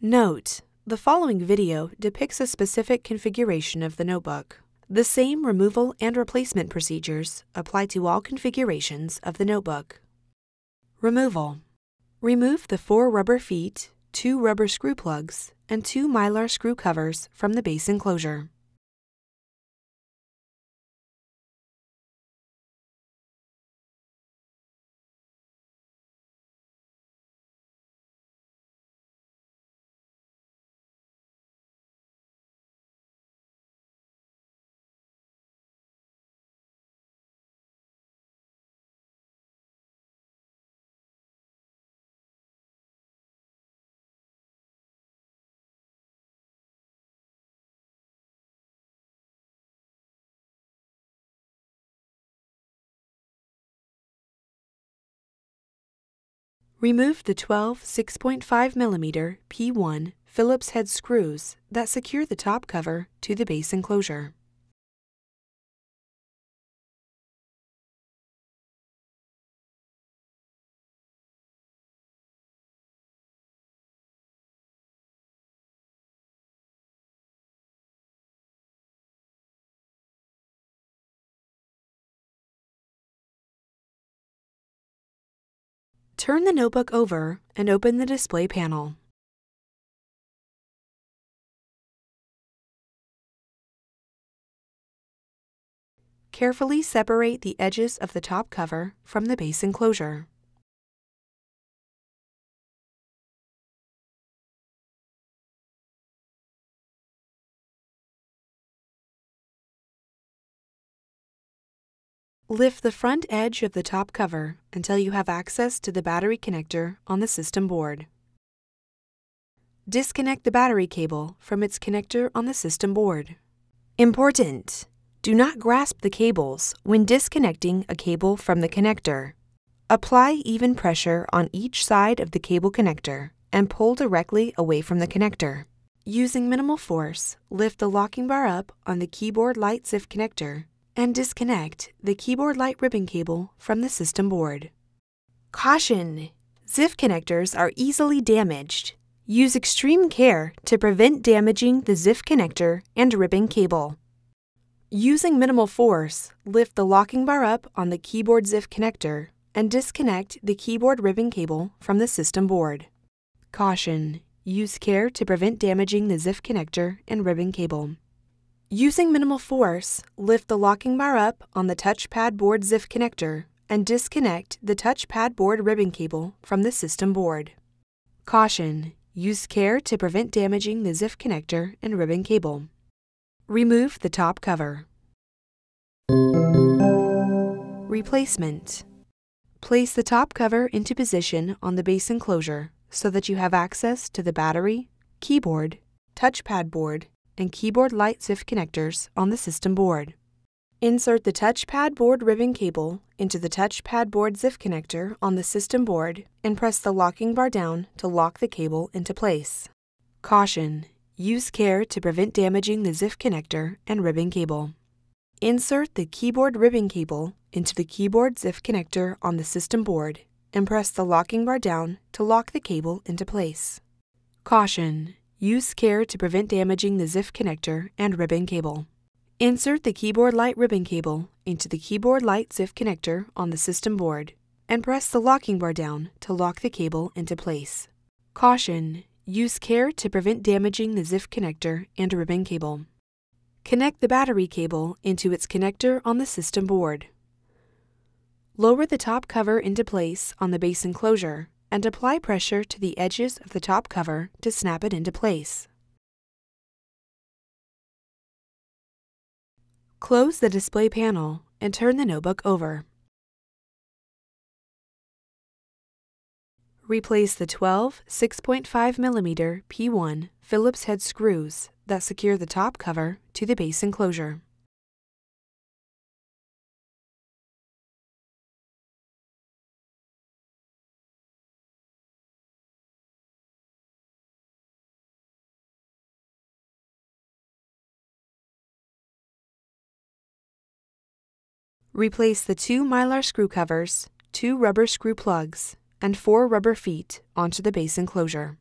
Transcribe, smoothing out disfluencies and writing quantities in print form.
Note: the following video depicts a specific configuration of the notebook. The same removal and replacement procedures apply to all configurations of the notebook. Removal. Remove the 4 rubber feet, 2 rubber screw plugs, and 2 mylar screw covers from the base enclosure. Remove the 12 6.5 mm P1 Phillips-head screws that secure the top cover to the base enclosure. Turn the notebook over and open the display panel. Carefully separate the edges of the top cover from the base enclosure. Lift the front edge of the top cover until you have access to the battery connector on the system board. Disconnect the battery cable from its connector on the system board. Important! Do not grasp the cables when disconnecting a cable from the connector. Apply even pressure on each side of the cable connector and pull directly away from the connector. Using minimal force, lift the locking bar up on the keyboard light ZIF connector and disconnect the keyboard light ribbon cable from the system board. Caution! ZIF connectors are easily damaged. Use extreme care to prevent damaging the ZIF connector and ribbon cable. Using minimal force, lift the locking bar up on the keyboard ZIF connector and disconnect the keyboard ribbon cable from the system board. Caution! Use care to prevent damaging the ZIF connector and ribbon cable. Using minimal force, lift the locking bar up on the touchpad board ZIF connector and disconnect the touchpad board ribbon cable from the system board. Caution! Use care to prevent damaging the ZIF connector and ribbon cable. Remove the top cover. Replacement. Place the top cover into position on the base enclosure so that you have access to the battery, keyboard, touchpad board, and keyboard light ZIF connectors on the system board. Insert the touchpad board ribbon cable into the touchpad board ZIF connector on the system board and press the locking bar down to lock the cable into place. Caution! Use care to prevent damaging the ZIF connector and ribbon cable. Insert the keyboard ribbon cable into the keyboard ZIF connector on the system board and press the locking bar down to lock the cable into place. Caution! Use care to prevent damaging the ZIF connector and ribbon cable. Insert the keyboard light ribbon cable into the keyboard light ZIF connector on the system board and press the locking bar down to lock the cable into place. Caution! Use care to prevent damaging the ZIF connector and ribbon cable. Connect the battery cable into its connector on the system board. Lower the top cover into place on the base enclosure and apply pressure to the edges of the top cover to snap it into place. Close the display panel and turn the notebook over. Replace the 12 6.5 mm P1 Phillips-head screws that secure the top cover to the base enclosure. Replace the 2 mylar screw covers, 2 rubber screw plugs, and 4 rubber feet onto the base enclosure.